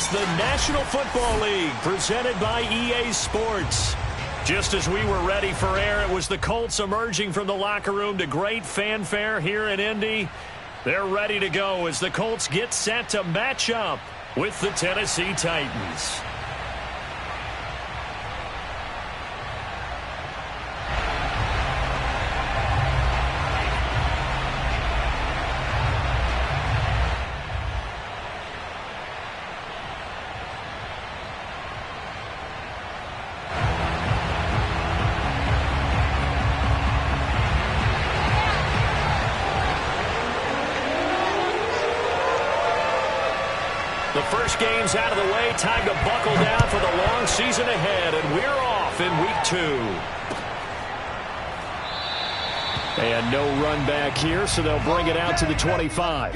It's the National Football League presented by EA Sports. Just as we were ready for air, it was the Colts emerging from the locker room to great fanfare here in Indy. They're ready to go as the Colts get set to match up with the Tennessee Titans. The first game's out of the way. Time to buckle down for the long season ahead. And we're off in week 2. And no run back here, so they'll bring it out to the 25.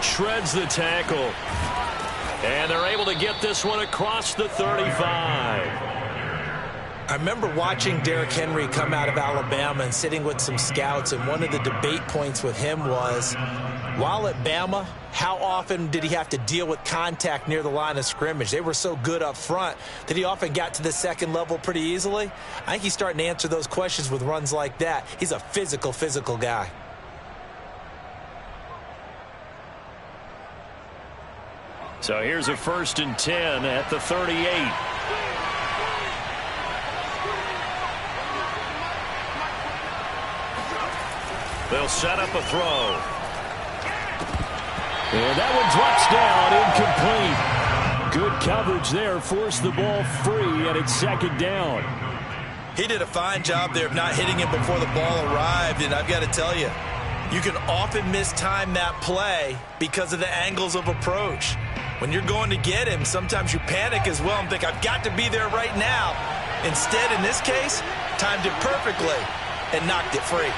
Shreds the tackle. And they're able to get this one across the 35. I remember watching Derrick Henry come out of Alabama and sitting with some scouts, and one of the debate points with him was, while at Bama, how often did he have to deal with contact near the line of scrimmage? They were so good up front that he often got to the second level pretty easily. I think he's starting to answer those questions with runs like that. He's a physical guy. So here's a 1st and 10 at the 38. They'll set up a throw. And that one drops down, incomplete. Good coverage there, forced the ball free, and it's 2nd down. He did a fine job there of not hitting him before the ball arrived, and I've got to tell you, you can often mistime that play because of the angles of approach. When you're going to get him, sometimes you panic as well and think, I've got to be there right now. Instead, in this case, timed it perfectly and knocked it free.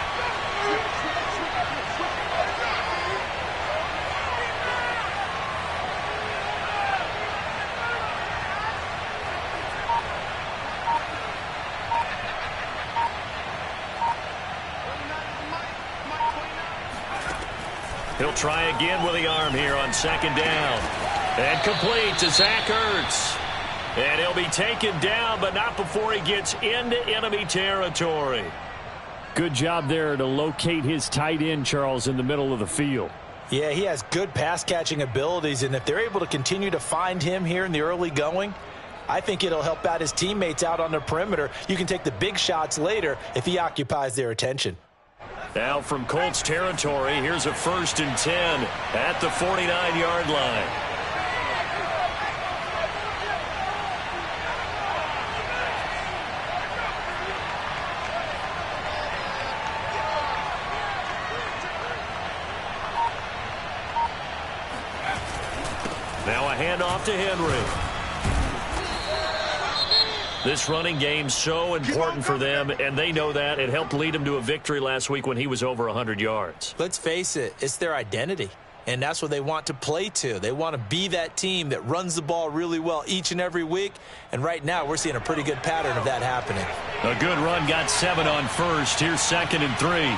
He'll try again with the arm here on 2nd down. And complete to Zach Ertz. And he'll be taken down, but not before he gets into enemy territory. Good job there to locate his tight end, Charles, in the middle of the field. Yeah, he has good pass-catching abilities, and if they're able to continue to find him here in the early going, I think it'll help out his teammates out on the perimeter. You can take the big shots later if he occupies their attention. Now from Colts territory, here's a 1st and 10 at the 49-yard line. Now a handoff to Henry. This running game's so important for them, and they know that. It helped lead them to a victory last week when he was over 100 yards. Let's face it, it's their identity, and that's what they want to play to. They want to be that team that runs the ball really well each and every week, and right now we're seeing a pretty good pattern of that happening. A good run, got 7 on 1st. Here's 2nd and 3.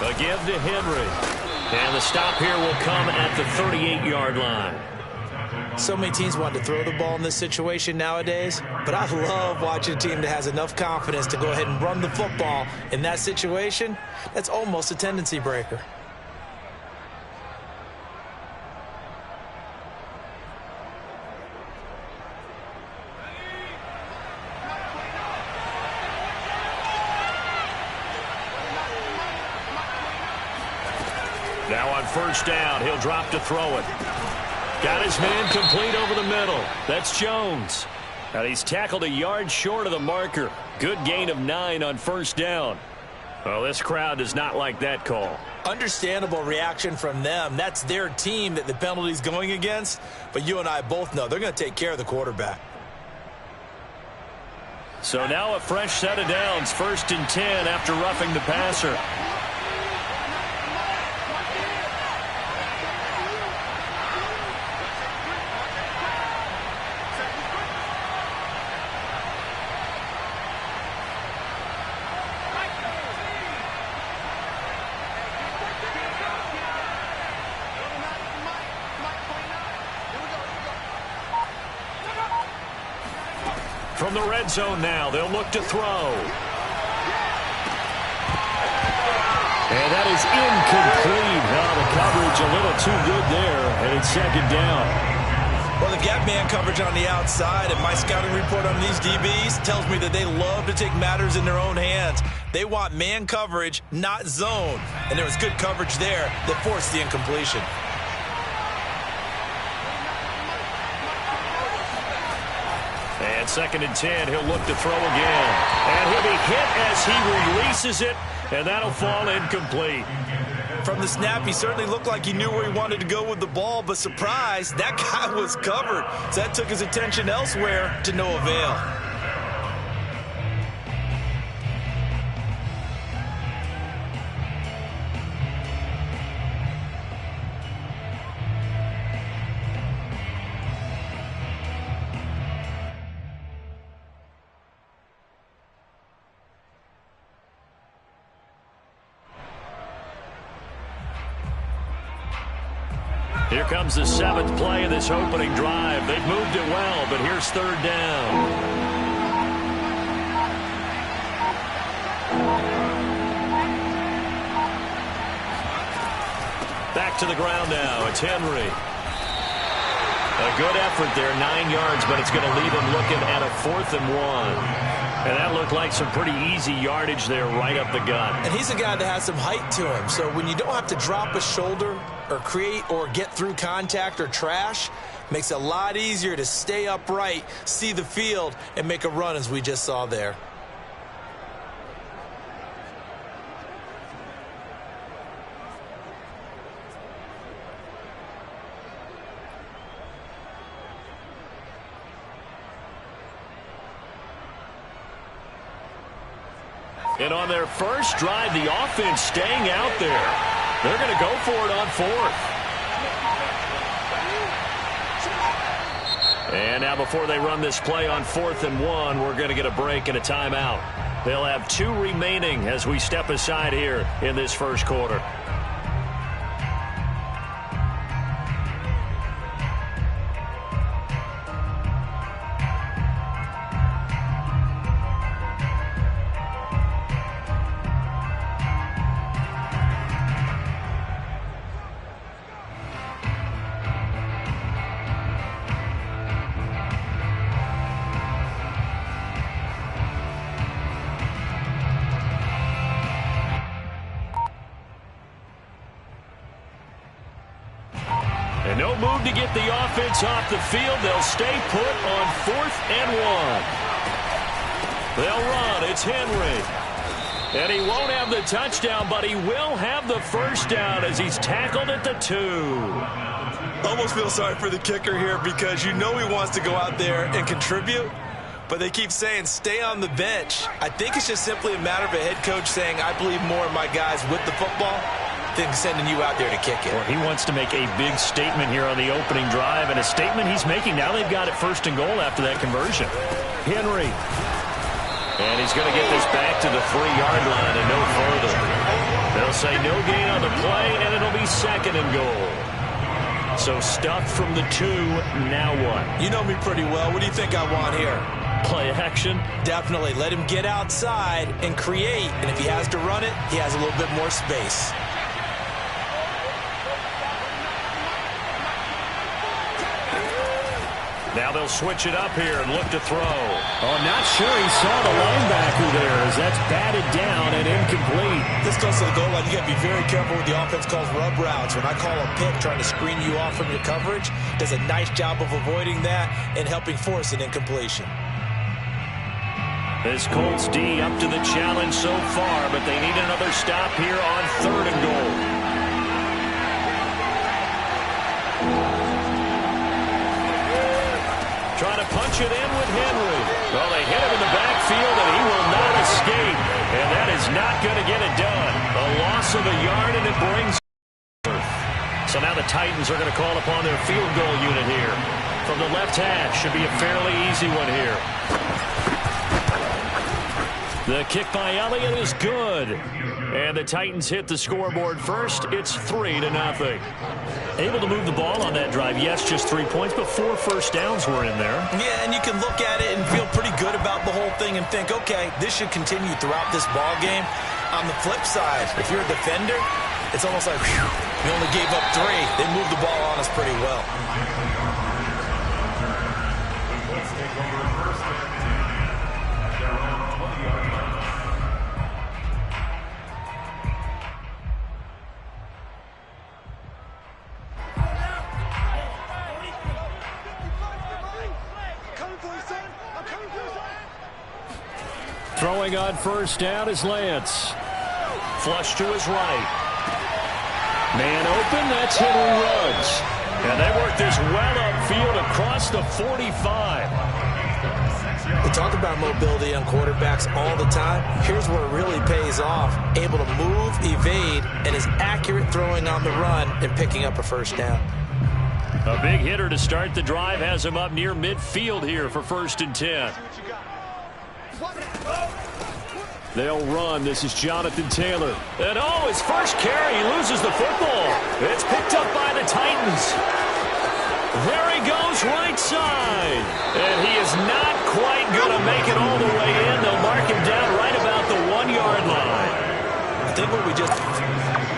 A give to Henry. And the stop here will come at the 38-yard line. So many teams want to throw the ball in this situation nowadays, but I love watching a team that has enough confidence to go ahead and run the football in that situation. That's almost a tendency breaker. first down. He'll drop to throw it. Got his man complete over the middle. That's Jones. And he's tackled a yard short of the marker. Good gain of 9 on first down. Well, this crowd does not like that call. Understandable reaction from them. That's their team that the penalty's going against. But you and I both know they're going to take care of the quarterback. So now a fresh set of downs. 1st and 10 after roughing the passer. From the red zone now, they'll look to throw. And that is incomplete. Now the coverage a little too good there, and it's 2nd down. Well, they've got man coverage on the outside, and my scouting report on these DBs tells me that they love to take matters in their own hands. They want man coverage, not zone. And there was good coverage there that forced the incompletion. And 2nd and 10, he'll look to throw again. And he'll be hit as he releases it, and that'll fall incomplete. From the snap, he certainly looked like he knew where he wanted to go with the ball, but surprise, that guy was covered. So that took his attention elsewhere to no avail. Here comes the 7th play of this opening drive. They've moved it well, but here's 3rd down. Back to the ground now. It's Henry. A good effort there, 9 yards, but it's going to leave him looking at a 4th and 1. And that looked like some pretty easy yardage there right up the gut. And he's a guy that has some height to him, so when you don't have to drop a shoulder or create or get through contact or trash, makes it a lot easier to stay upright, see the field, and make a run as we just saw there. And on their first drive, the offense staying out there. They're going to go for it on 4th. And now before they run this play on 4th and 1, we're going to get a break and a timeout. They'll have 2 remaining as we step aside here in this first quarter. And no move to get the offense off the field. They'll stay put on 4th and 1. They'll run. It's Henry. And he won't have the touchdown, but he will have the first down as he's tackled at the 2. Almost feel sorry for the kicker here because you know he wants to go out there and contribute, but they keep saying stay on the bench. I think it's just simply a matter of a head coach saying I believe more in my guys with the football than sending you out there to kick it. Well, he wants to make a big statement here on the opening drive, and a statement he's making now. They've got it 1st and goal after that conversion. Henry. And he's going to get this back to the 3-yard line and no further. They'll say no gain on the play, and it'll be 2nd and goal. So stuffed from the 2, now what? You know me pretty well. What do you think I want here? Play action? Definitely. Let him get outside and create, and if he has to run it, he has a little bit more space. Now they'll switch it up here and look to throw. Oh, not sure he saw the linebacker there as that's batted down and incomplete. This goes to the goal line. You got to be very careful with the offense calls rub routes. When I call a pick trying to screen you off from your coverage, does a nice job of avoiding that and helping force an incompletion. This Colts D up to the challenge so far, but they need another stop here on 3rd and goal. Trying to punch it in with Henry. Well, they hit him in the backfield, and he will not escape. And that is not going to get it done. A loss of a yard, and it brings. So now the Titans are going to call upon their field goal unit here. From the left hash, should be a fairly easy one here. The kick by Elliott is good. And the Titans hit the scoreboard first. It's 3-0. Able to move the ball on that drive. Yes, just 3 points, but 4 first downs were in there. Yeah, and you can look at it and feel pretty good about the whole thing and think, okay, this should continue throughout this ball game. On the flip side, if you're a defender, it's almost like, whew, you only gave up 3. They moved the ball on us pretty well. Throwing on first down is Lance. Flush to his right. Man open, that's Henry Ruggs. And they work this well upfield across the 45. We talk about mobility on quarterbacks all the time. Here's where it really pays off. Able to move, evade, and is accurate throwing on the run and picking up a first down. A big hitter to start the drive has him up near midfield here for 1st and 10. They'll run. This is Jonathan Taylor. And his first carry, he loses the football. It's picked up by the Titans. There he goes right side. And he is not quite going to make it all the way in. They'll mark him down right about the 1-yard line. I think what we just...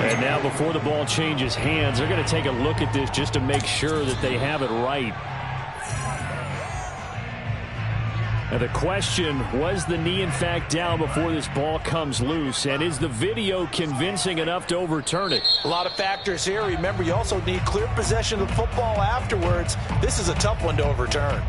And now before the ball changes hands, they're going to take a look at this just to make sure that they have it right. Now the question, was the knee in fact down before this ball comes loose? And is the video convincing enough to overturn it? A lot of factors here. Remember, you also need clear possession of the football afterwards. This is a tough one to overturn.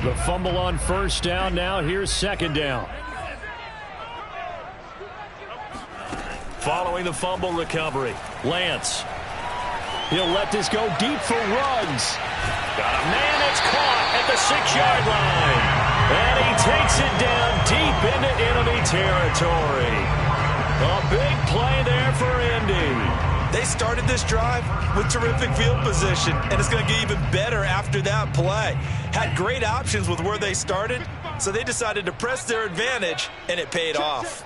The fumble on first down. Now here's 2nd down. Following the fumble recovery, Lance. He'll let this go deep for Ruggs. Got a man that's caught at the 6-yard line. And he takes it down deep into enemy territory. A big play there for Indy. They started this drive with terrific field position, and it's going to get even better after that play. Had great options with where they started, so they decided to press their advantage, and it paid off.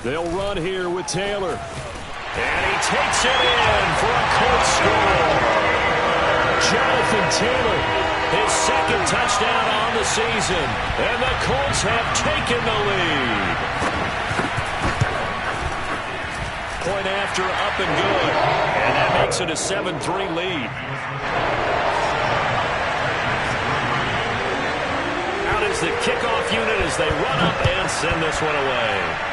They'll run here with Taylor. And he takes it in for a Colts score. Jonathan Taylor, his 2nd touchdown on the season. And the Colts have taken the lead. Point after, up and good. And that makes it a 7-3 lead. Out is the kickoff unit as they run up and send this one away.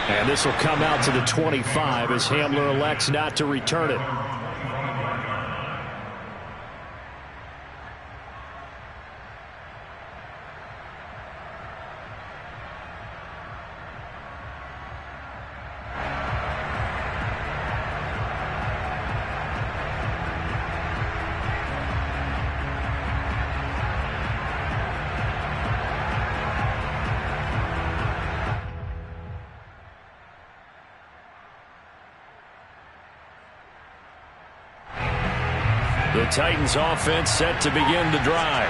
And this will come out to the 25 as Hamler elects not to return it. The Titans offense set to begin the drive.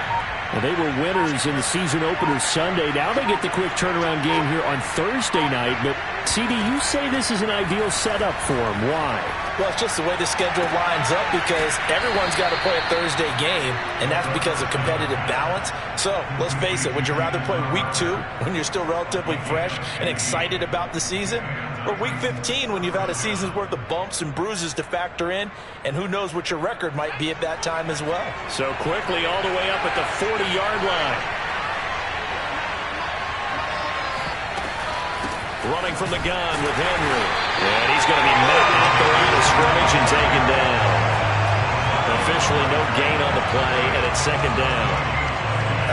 Well, they were winners in the season opener Sunday. Now they get the quick turnaround game here on Thursday night, but CD, you say this is an ideal setup for him. Why? Well, it's just the way the schedule lines up because everyone's got to play a Thursday game, and that's because of competitive balance. So, let's face it, would you rather play week 2 when you're still relatively fresh and excited about the season? Or week 15 when you've had a season's worth of bumps and bruises to factor in, and who knows what your record might be at that time as well. So quickly all the way up at the 40-yard line. Running from the gun with Henry. And he's going to be met at the line of scrimmage and taken down. Officially no gain on the play, and it's second down.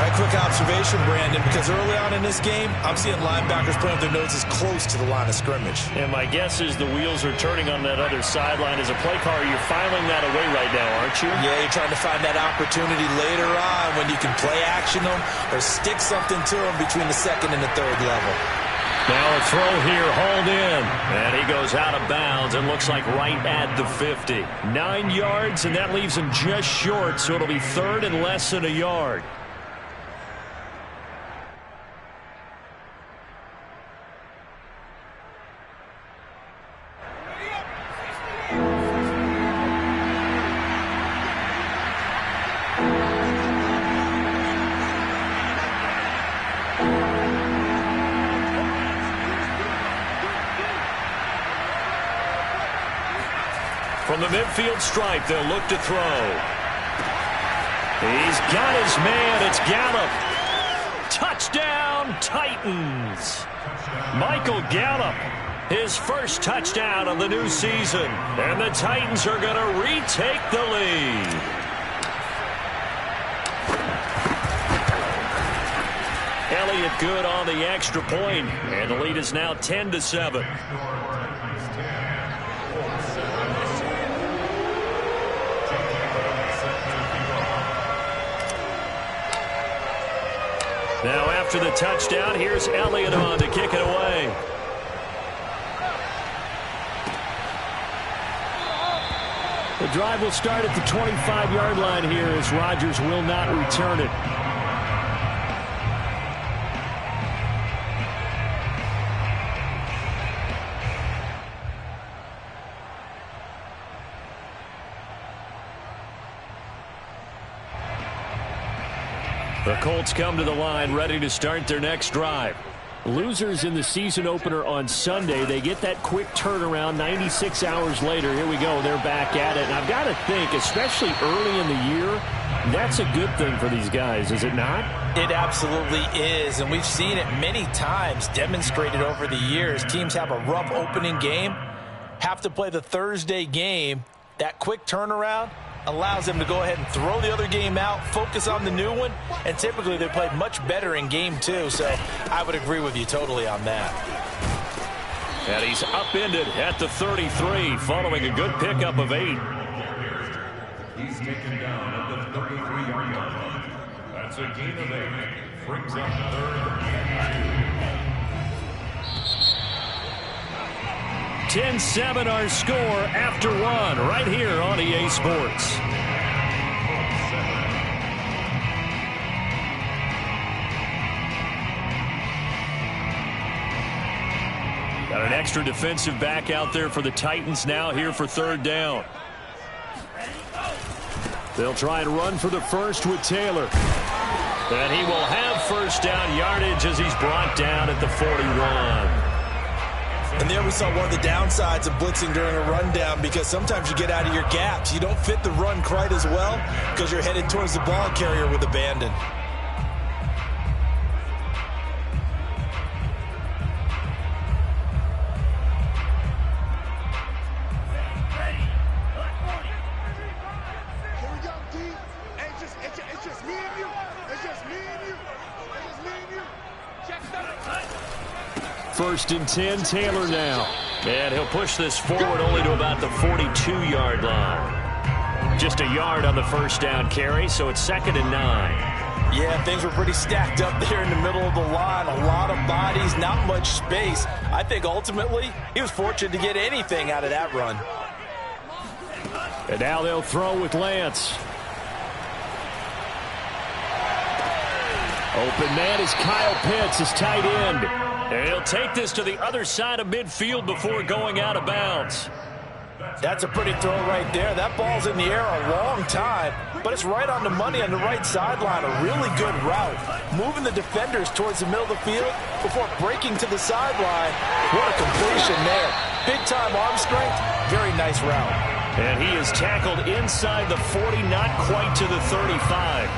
A quick observation, Brandon, because early on in this game, I'm seeing linebackers putting their noses close to the line of scrimmage. And my guess is the wheels are turning on that other sideline. As a play caller, you're filing that away right now, aren't you? Yeah, you're trying to find that opportunity later on when you can play action them or stick something to them between the second and the third level. Now a throw here, hauled in. And he goes out of bounds and looks like right at the 50. 9 yards, and that leaves him just short, so it'll be third and less than a yard. From the midfield stripe, they'll look to throw. He's got his man. It's Gallup. Touchdown, Titans. Michael Gallup, his first touchdown of the new season. And the Titans are going to retake the lead. Elliott good on the extra point, and the lead is now 10-7. Now after the touchdown, here's Elliott on to kick it away. The drive will start at the 25-yard line here as Rodgers will not return it. The Colts come to the line ready to start their next drive. Losers in the season opener on Sunday. They get that quick turnaround 96 hours later. Here we go. They're back at it. And I've got to think, especially early in the year, that's a good thing for these guys, is it not? It absolutely is, and we've seen it many times demonstrated over the years. Teams have a rough opening game, have to play the Thursday game. That quick turnaround allows them to go ahead and throw the other game out, focus on the new one, and typically they play much better in game 2, so I would agree with you totally on that. And he's upended at the 33, following a good pickup of 8. He's taken down at the 33-yard line. That's a gain of 8. Brings up third and 10-7 our score after 1 right here on EA Sports. Got an extra defensive back out there for the Titans now here for third down. They'll try and run for the first with Taylor. And he will have first down yardage as he's brought down at the 41. And there we saw one of the downsides of blitzing during a rundown, because sometimes you get out of your gaps. You don't fit the run quite as well because you're headed towards the ball carrier with abandon. First and 10, Taylor now. And he'll push this forward only to about the 42-yard line. Just a yard on the first down carry, so it's second and 9. Yeah, things were pretty stacked up there in the middle of the line. A lot of bodies, not much space. I think ultimately he was fortunate to get anything out of that run. And now they'll throw with Lance. Open man is Kyle Pitts, his tight end. And he'll take this to the other side of midfield before going out of bounds. That's a pretty throw right there. That ball's in the air a long time, but it's right on the money on the right sideline. A really good route. Moving the defenders towards the middle of the field before breaking to the sideline. What a completion there. Big-time arm strength. Very nice route. And he is tackled inside the 40, not quite to the 35.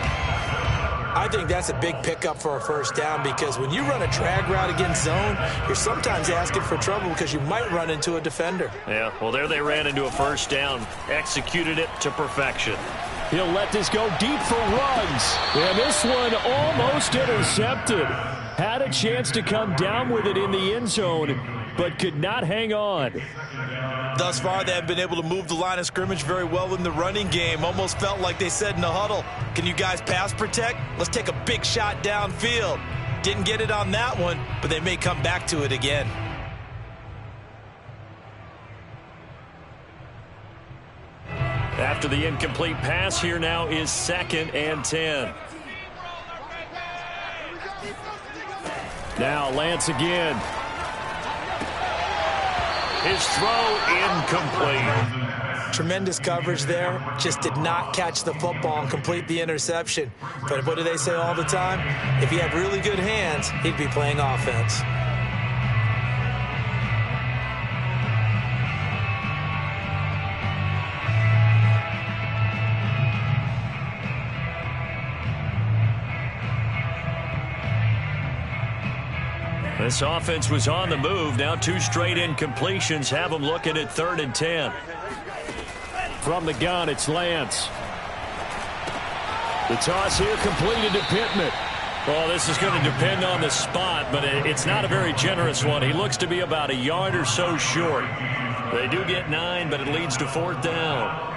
I think that's a big pickup for a first down because when you run a drag route against zone, you're sometimes asking for trouble because you might run into a defender. Yeah, well, there they ran into a first down. Executed it to perfection. He'll let this go deep for Ruggs. And this one almost intercepted. Had a chance to come down with it in the end zone, but could not hang on. Thus far, they have been able to move the line of scrimmage very well in the running game. Almost felt like they said in the huddle, can you guys pass protect? Let's take a big shot downfield. Didn't get it on that one, but they may come back to it again. After the incomplete pass, here now is 2nd and 10. Now Lance again. His throw incomplete. Tremendous coverage there. Just did not catch the football and complete the interception. But what do they say all the time? If he had really good hands, he'd be playing offense. This offense was on the move. Now 2 straight incompletions have them looking at 3rd and 10. From the gun, it's Lance. The toss here completed to Pittman. Well, this is going to depend on the spot, but it's not a very generous one. He looks to be about a yard or so short. They do get 9, but it leads to 4th down.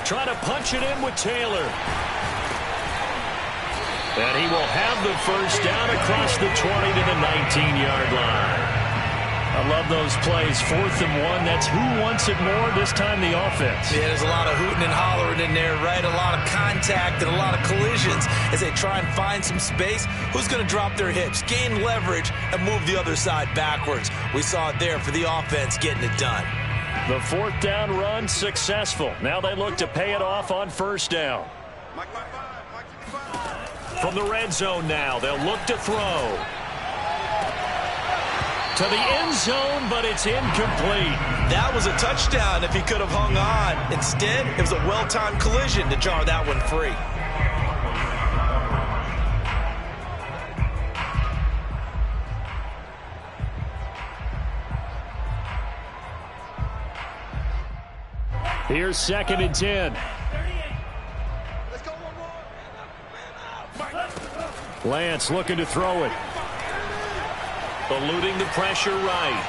Trying to punch it in with Taylor. And he will have the first down across the 20 to the 19-yard line. I love those plays. 4th and 1. That's who wants it more, this time the offense. Yeah, there's a lot of hooting and hollering in there, right? A lot of contact and a lot of collisions as they try and find some space. Who's going to drop their hips, gain leverage, and move the other side backwards? We saw it there for the offense getting it done. The 4th down run successful. Now they look to pay it off on 1st down. From the red zone now, they'll look to throw. To the end zone, but it's incomplete. That was a touchdown if he could have hung on. Instead, it was a well-timed collision to jar that one free. Here's 2nd and 10. Lance looking to throw it. Eluding the pressure right.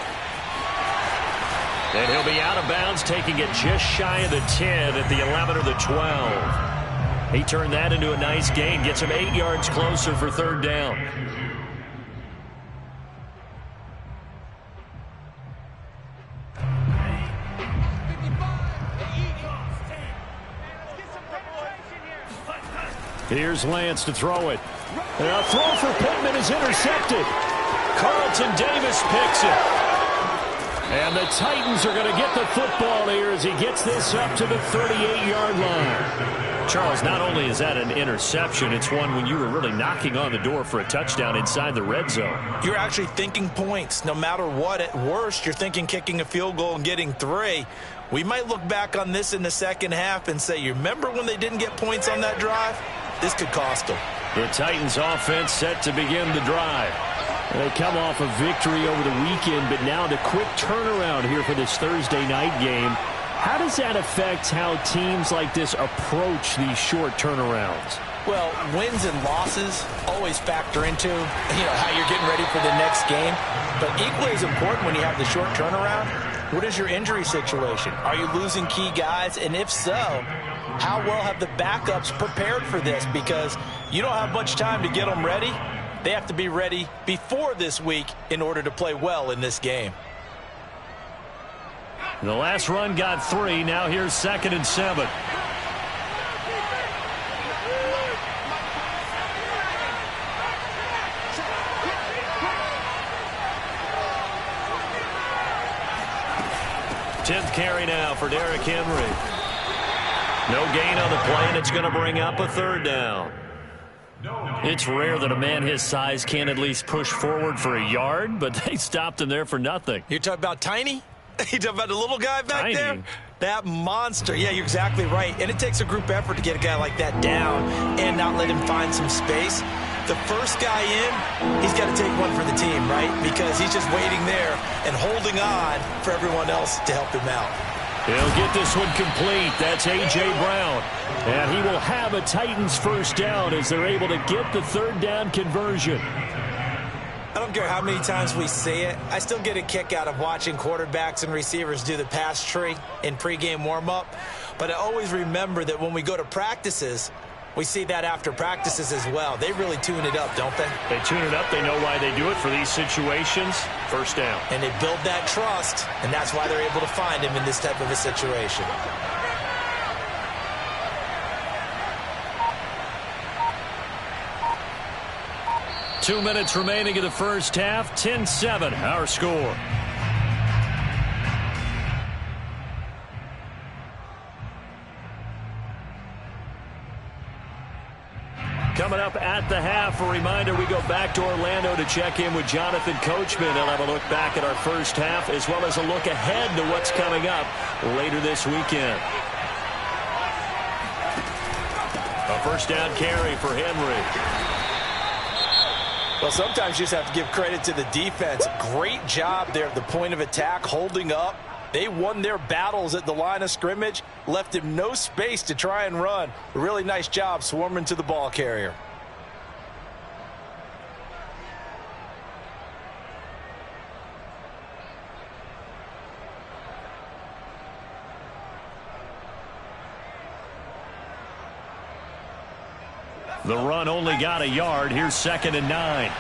And he'll be out of bounds, taking it just shy of the 10 at the 11 or the 12. He turned that into a nice gain, gets him 8 yards closer for 3rd down. Here's Lance to throw it. And a throw for Pittman is intercepted. Carlton Davis picks it. And the Titans are going to get the football here as he gets this up to the 38-yard line. Charles, not only is that an interception, it's one when you were really knocking on the door for a touchdown inside the red zone. You're actually thinking points. No matter what, at worst, you're thinking kicking a field goal and getting 3. We might look back on this in the second half and say, you remember when they didn't get points on that drive? This could cost them. The Titans offense set to begin the drive. They come off a victory over the weekend, but now the quick turnaround here for this Thursday night game. How does that affect how teams like this approach these short turnarounds? Well, wins and losses always factor into, how you're getting ready for the next game. But equally as important when you have the short turnaround, what is your injury situation? Are you losing key guys? And if so, how well have the backups prepared for this? Because you don't have much time to get them ready. They have to be ready before this week in order to play well in this game. The last run got 3. Now here's 2nd and 7. Tenth carry now for Derrick Henry. No gain on the play, and it's going to bring up a 3rd down. It's rare that a man his size can't at least push forward for a yard, but they stopped him there for nothing. You're talking about Tiny? You talking about the little guy back Tiny. there? That monster. Yeah, you're exactly right. And it takes a group effort to get a guy like that down and not let him find some space. The first guy in, he's got to take one for the team, right? Because he's just waiting there and holding on for everyone else to help him out. He'll get this one complete. That's A.J. Brown. And he will have a Titans first down as they're able to get the 3rd down conversion. I don't care how many times we say it, I still get a kick out of watching quarterbacks and receivers do the pass tree in pregame warm-up. But I always remember that when we go to practices, we see that after practices as well. They really tune it up, don't they? They tune it up. They know why they do it for these situations. First down. And they build that trust, and that's why they're able to find him in this type of a situation. Two minutes remaining in the first half. 10-7, our score. Coming up at the half, a reminder, we go back to Orlando to check in with Jonathan Coachman. He'll have a look back at our first half as well as a look ahead to what's coming up later this weekend. A first down carry for Henry. Well, sometimes you just have to give credit to the defense. Great job there at the point of attack, holding up. They won their battles at the line of scrimmage, left him no space to try and run. A really nice job swarming to the ball carrier. The run only got a yard. Here's 2nd and 9.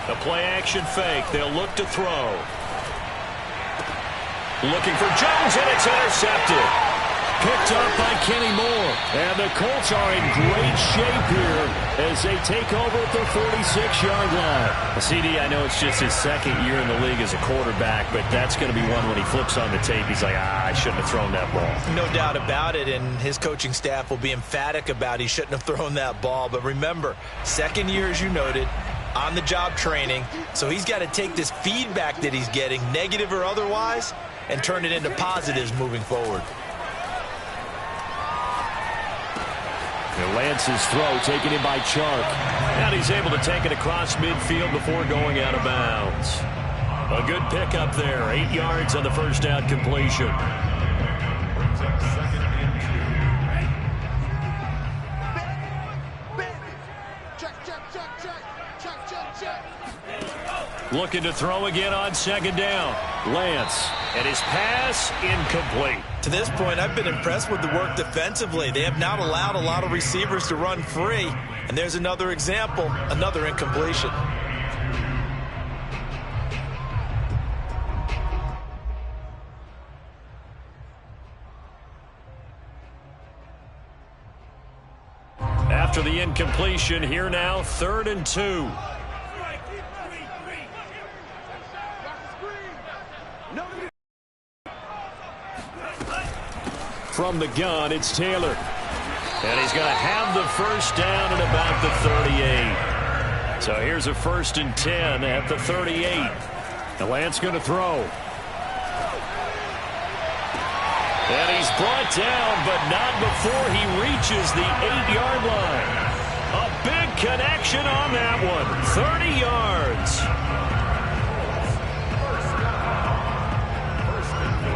The play-action fake. They'll look to throw. Looking for Jones, and it's intercepted. Picked up by Kenny Moore. And the Colts are in great shape here as they take over at their 46-yard line. CD, I know it's just his 2nd year in the league as a quarterback, but that's going to be one when he flips on the tape. He's like, I shouldn't have thrown that ball. No doubt about it, and his coaching staff will be emphatic about he shouldn't have thrown that ball. But remember, 2nd year, as you noted, on-the-job training, so he's got to take this feedback that he's getting, negative or otherwise, and turn it into positives moving forward. Lance's throw taken in by Chark. And he's able to take it across midfield before going out of bounds. A good pickup there. 8 yards on the first down completion. Brings up 2nd and 2. Looking to throw again on 2nd down. Lance, and his pass incomplete. To this point, I've been impressed with the work defensively. They have not allowed a lot of receivers to run free. And there's another example, another incompletion. After the incompletion, here now, 3rd and 2. From the gun, it's Taylor. And he's going to have the first down at about the 38. So here's a 1st and 10 at the 38. And Lance going to throw. And he's brought down, but not before he reaches the 8-yard line. A big connection on that one. 30 yards.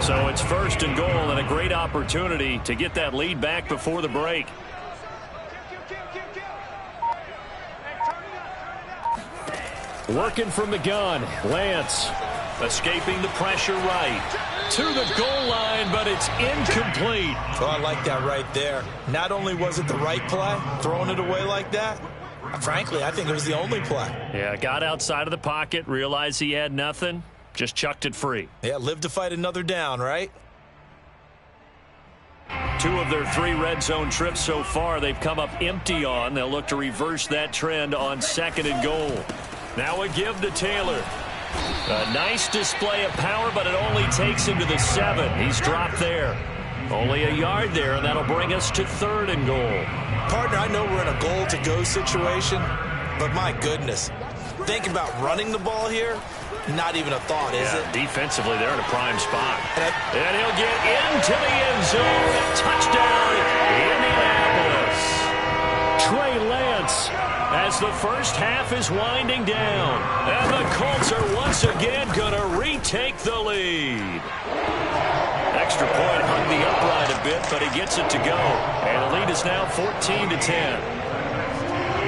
So it's 1st and goal and a great opportunity to get that lead back before the break. Working from the gun, Lance. Escaping the pressure right. To the goal line, but it's incomplete. Oh, I like that right there. Not only was it the right play, throwing it away like that, frankly, I think it was the only play. Yeah, got outside of the pocket, realized he had nothing, just chucked it free. Yeah, live to fight another down, right? 2 of their 3 red zone trips so far, they've come up empty on. They'll look to reverse that trend on 2nd and goal. Now a give to Taylor. A nice display of power, but it only takes him to the 7. He's dropped there. Only a yard there, and that'll bring us to 3rd and goal. Partner, I know we're in a goal-to-go situation, but my goodness. Think about running the ball here. Not even a thought, is it? Defensively, they're in a prime spot. And he'll get into the end zone. Touchdown, Indianapolis. Trey Lance, as the first half is winding down. And the Colts are once again going to retake the lead. Extra point hung the upright a bit, but he gets it to go. And the lead is now 14-10.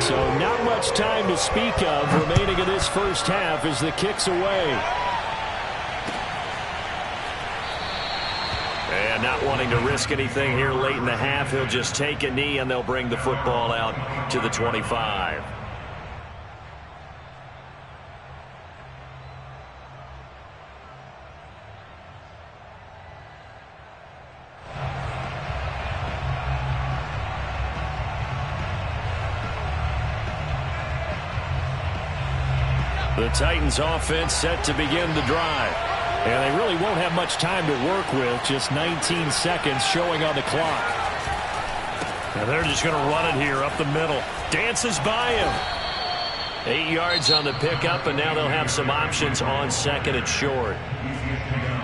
So not much time to speak of remaining in this first half as the kick's away. And not wanting to risk anything here late in the half, he'll just take a knee and they'll bring the football out to the 25. The Titans offense set to begin the drive. And they really won't have much time to work with. Just 19 seconds showing on the clock. And they're just going to run it here up the middle. Dances by him. 8 yards on the pickup, and now they'll have some options on 2nd and short.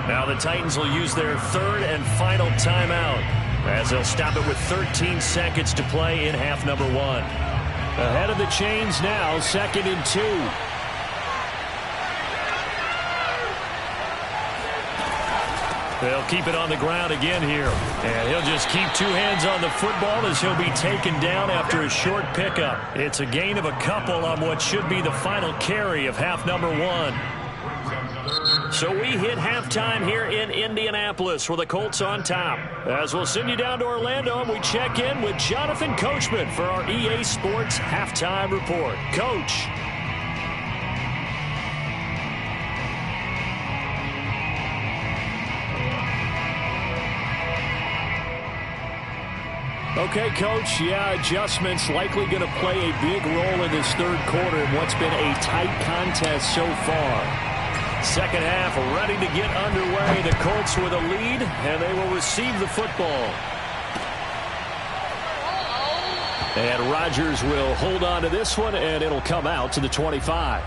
Now the Titans will use their 3rd and final timeout as they'll stop it with 13 seconds to play in half number 1. Ahead of the chains now, 2nd and 2. They'll keep it on the ground again here. And he'll just keep 2 hands on the football as he'll be taken down after a short pickup. It's a gain of a couple on what should be the final carry of half number 1. So we hit halftime here in Indianapolis with the Colts on top. As we'll send you down to Orlando and we check in with Jonathan Coachman for our EA Sports Halftime Report. Coach. Okay, Coach, adjustments likely going to play a big role in this 3rd quarter in what's been a tight contest so far. Second half ready to get underway. The Colts with a lead, and they will receive the football. And Rodgers will hold on to this one, and it'll come out to the 25.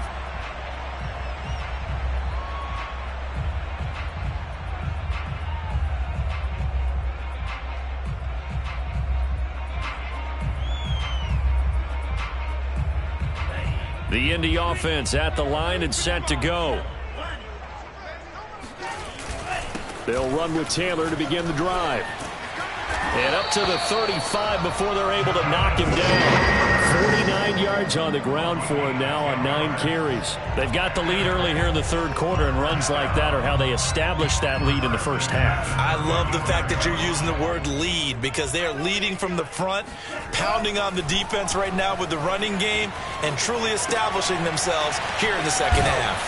The Indy offense at the line and set to go. They'll run with Taylor to begin the drive. And up to the 35 before they're able to knock him down. 49 yards on the ground for him now on 9 carries. They've got the lead early here in the 3rd quarter, and runs like that are how they established that lead in the first half. I love the fact that you're using the word lead because they are leading from the front, pounding on the defense right now with the running game, and truly establishing themselves here in the 2nd half.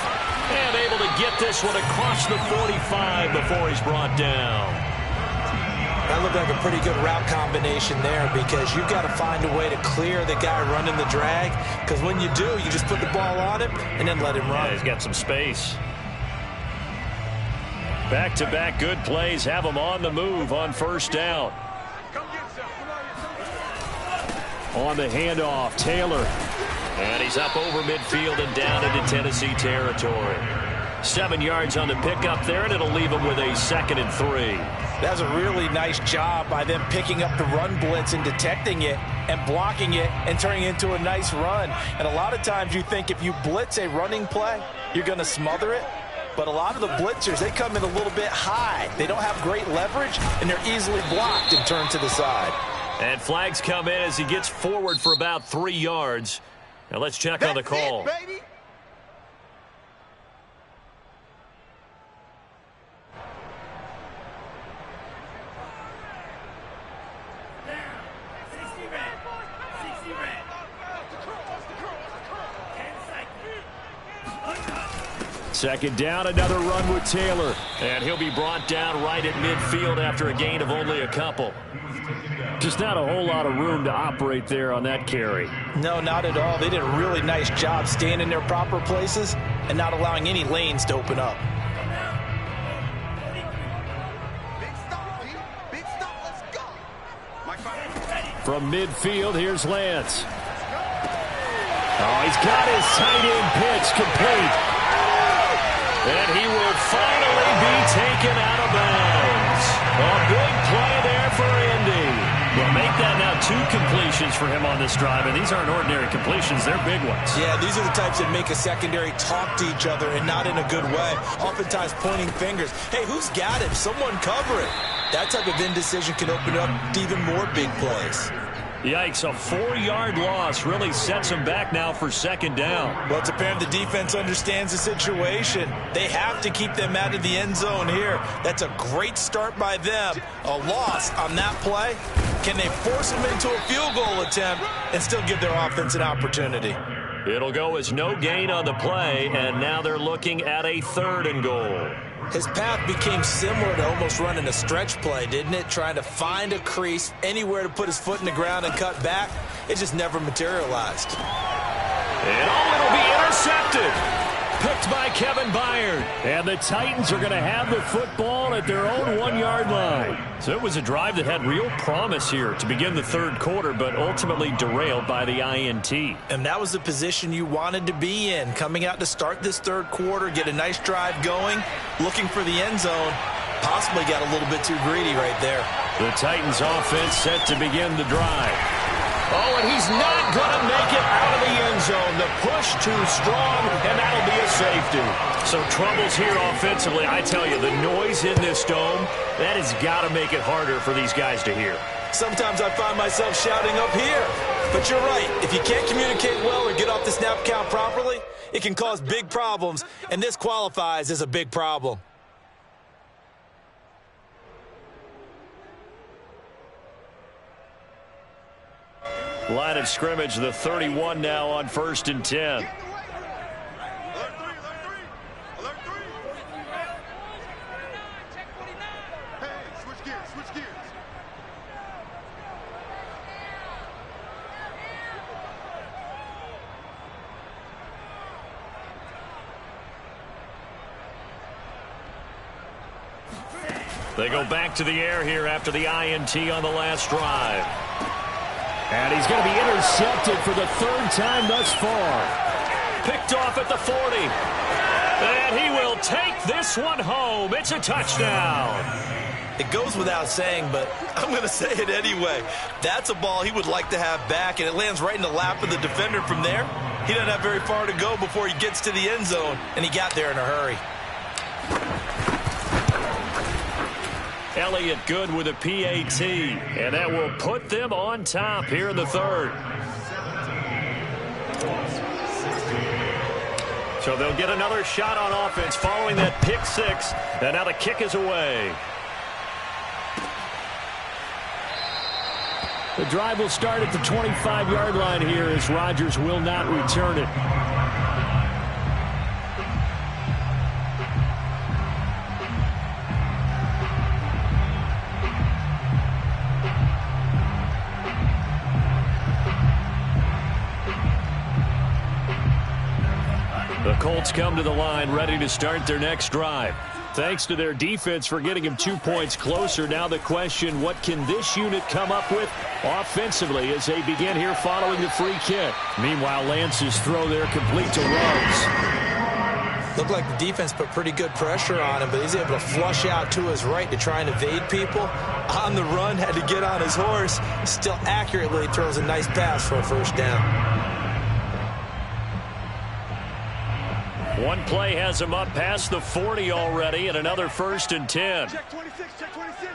And able to get this one across the 45 before he's brought down. That looked like a pretty good route combination there because you've got to find a way to clear the guy running the drag, because when you do, you just put the ball on him and then let him run. Yeah, he's got some space. Back-to-back good plays have him on the move on 1st down. On the handoff, Taylor. And he's up over midfield and down into Tennessee territory. 7 yards on the pickup there, and it'll leave him with a 2nd and 3. That's a really nice job by them picking up the run blitz and detecting it and blocking it and turning it into a nice run. And a lot of times you think if you blitz a running play, you're going to smother it. But a lot of the blitzers, they come in a little bit high. They don't have great leverage, and they're easily blocked and turned to the side. And flags come in as he gets forward for about 3 yards. Now let's check on the call. It, baby. Second down, another run with Taylor. And he'll be brought down right at midfield after a gain of only a couple. Just not a whole lot of room to operate there on that carry. No, not at all. They did a really nice job staying in their proper places and not allowing any lanes to open up. Big stop, G. Big stop. Let's go. From midfield, here's Lance. Oh, he's got his tight end pitch complete. And he will finally be taken out of bounds. A big play there for Indy. Well, make that now 2 completions for him on this drive, and these aren't ordinary completions. They're big ones. Yeah, these are the types that make a secondary talk to each other and not in a good way. Oftentimes pointing fingers. Hey, who's got him? Someone cover it. That type of indecision can open up to even more big plays. Yikes, a 4-yard loss really sets him back now for second down. Well, it's apparent the defense understands the situation. They have to keep them out of the end zone here. That's a great start by them. A loss on that play. Can they force them into a field goal attempt and still give their offense an opportunity? It'll go as no gain on the play, and now they're looking at a 3rd and goal. His path became similar to almost running a stretch play, didn't it? Trying to find a crease, anywhere to put his foot in the ground and cut back. It just never materialized. And it'll be intercepted. Picked by Kevin Byard. And the Titans are going to have the football at their own 1-yard line. So it was a drive that had real promise here to begin the 3rd quarter, but ultimately derailed by the INT. And that was the position you wanted to be in, coming out to start this 3rd quarter, get a nice drive going, looking for the end zone. Possibly got a little bit too greedy right there. The Titans offense set to begin the drive. Oh, and he's not going to make it out of the end zone. The push too strong, and that'll be a safety. So troubles here offensively. I tell you, the noise in this dome, that has got to make it harder for these guys to hear. Sometimes I find myself shouting up here. But you're right. If you can't communicate well or get off the snap count properly, it can cause big problems, and this qualifies as a big problem. Line of scrimmage, the 31 now on 1st and 10. Alert 3, alert 3. Hey, switch gears. They go back to the air here after the INT on the last drive. And he's going to be intercepted for the 3rd time thus far. Picked off at the 40. And he will take this one home. It's a touchdown. It goes without saying, but I'm going to say it anyway. That's a ball he would like to have back, and it lands right in the lap of the defender from there. He doesn't have very far to go before he gets to the end zone, and he got there in a hurry. Elliott good with a PAT, and that will put them on top here in the 3rd. So they'll get another shot on offense following that pick 6, and now the kick is away. The drive will start at the 25-yard line here as Rodgers will not return it. The Colts come to the line ready to start their next drive. Thanks to their defense for getting him 2 points closer. Now the question, what can this unit come up with offensively as they begin here following the free kick? Meanwhile, Lance's throw there complete to Ruggs. Looked like the defense put pretty good pressure on him, but he's able to flush out to his right to try and evade people. On the run, had to get on his horse. Still accurately throws a nice pass for a 1st down. One play has him up past the 40 already, and another 1st and 10. Check 26, check 26.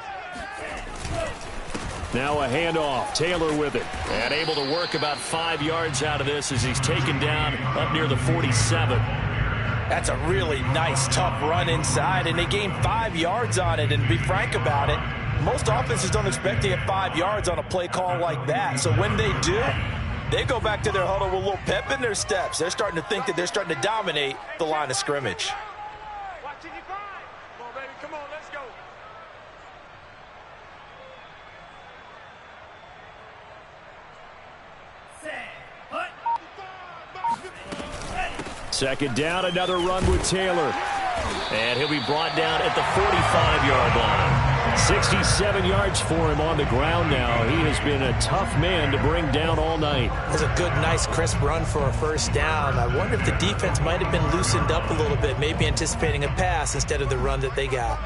Now a handoff. Taylor with it. And able to work about 5 yards out of this as he's taken down up near the 47. That's a really nice, tough run inside, and they gained 5 yards on it. And to be frank about it, most offenses don't expect to get 5 yards on a play call like that. So when they do, they go back to their huddle with a little pep in their steps. They're starting to think that they're starting to dominate the line of scrimmage. Watching you grind. Come on, baby. Come on, let's go. Second down, another run with Taylor. And he'll be brought down at the 45-yard line. 67 yards for him on the ground now. He has been a tough man to bring down all night. That's a good, nice, crisp run for a first down. I wonder if the defense might have been loosened up a little bit, maybe anticipating a pass instead of the run that they got.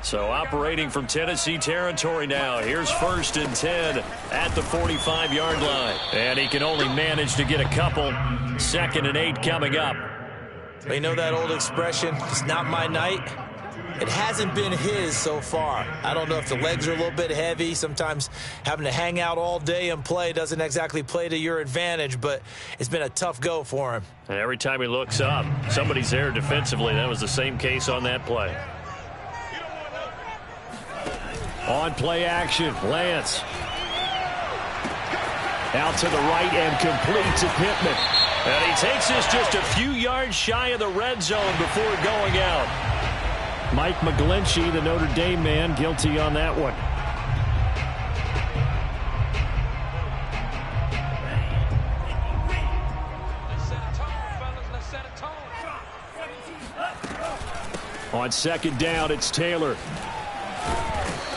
So operating from Tennessee territory now. Here's 1st and 10 at the 45-yard line. And he can only manage to get a couple. 2nd and 8 coming up. You know that old expression, it's not my night? It hasn't been his so far. I don't know if the legs are a little bit heavy. Sometimes having to hang out all day and play doesn't exactly play to your advantage, but it's been a tough go for him. And every time he looks up, somebody's there defensively. That was the same case on that play. On play action, Lance. Out to the right and complete to Pittman. And he takes this just a few yards shy of the red zone before going out. Mike McGlinchey, the Notre Dame man, guilty on that one. On 2nd down, it's Taylor.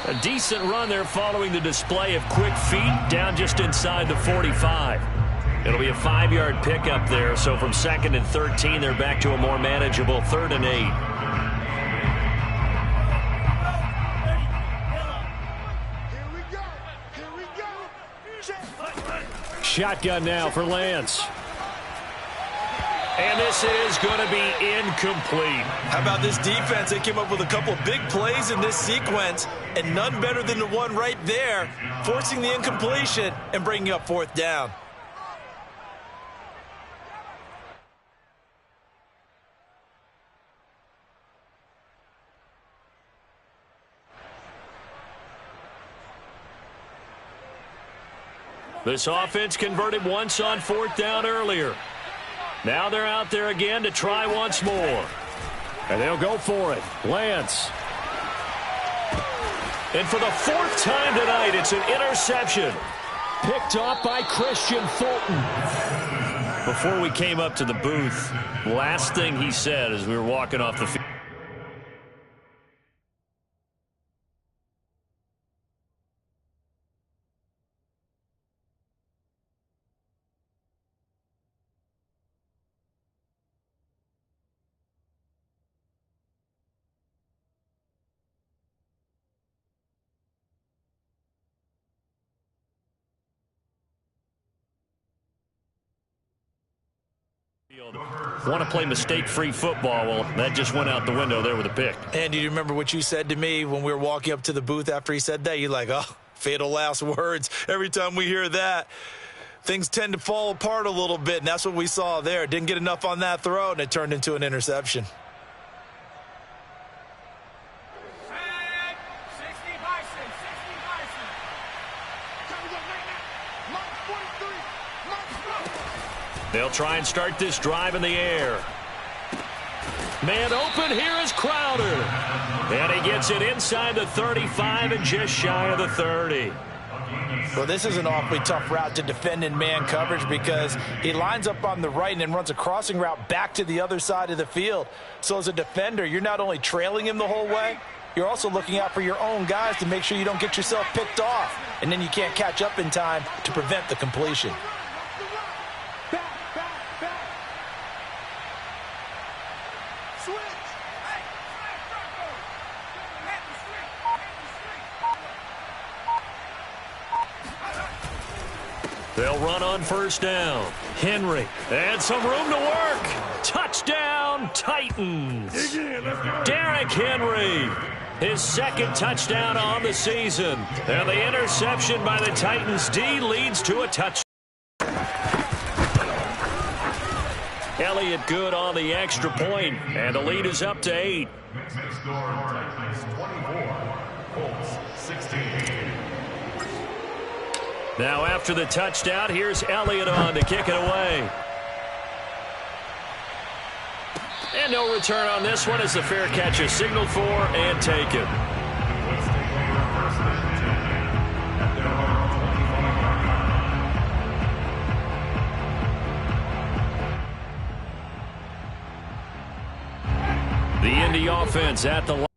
A decent run there following the display of quick feet down just inside the 45. It'll be a 5-yard pickup there, so from 2nd and 13, they're back to a more manageable 3rd and 8. Here we go. Here we go. Check. Shotgun now for Lance. And this is going to be incomplete. How about this defense? They came up with a couple of big plays in this sequence, and none better than the one right there, forcing the incompletion and bringing up 4th down. This offense converted once on 4th down earlier. Now they're out there again to try once more. And they'll go for it. Lance. And for the 4th time tonight, it's an interception. Picked off by Christian Fulton. Before we came up to the booth, last thing he said as we were walking off the field. Want to play mistake-free football. Well, that just went out the window there with a pick. And do you remember what you said to me when we were walking up to the booth after he said that? You're like, oh, fatal last words. Every time we hear that, things tend to fall apart a little bit, and that's what we saw there. Didn't get enough on that throw, and it turned into an interception. They'll try and start this drive in the air. Man open, here is Crowder. And he gets it inside the 35 and just shy of the 30. Well, this is an awfully tough route to defend in man coverage because he lines up on the right and then runs a crossing route back to the other side of the field. So as a defender, you're not only trailing him the whole way, you're also looking out for your own guys to make sure you don't get yourself picked off. And then you can't catch up in time to prevent the completion. They'll run on first down. Henry. And some room to work. Touchdown, Titans. Derrick Henry. His second touchdown on the season. And the interception by the Titans D leads to a touchdown. Elliott good on the extra point, and the lead is up to 8. Now after the touchdown, here's Elliott on to kick it away. And no return on this one as the fair catch is signaled for and taken. The Indy offense at the line.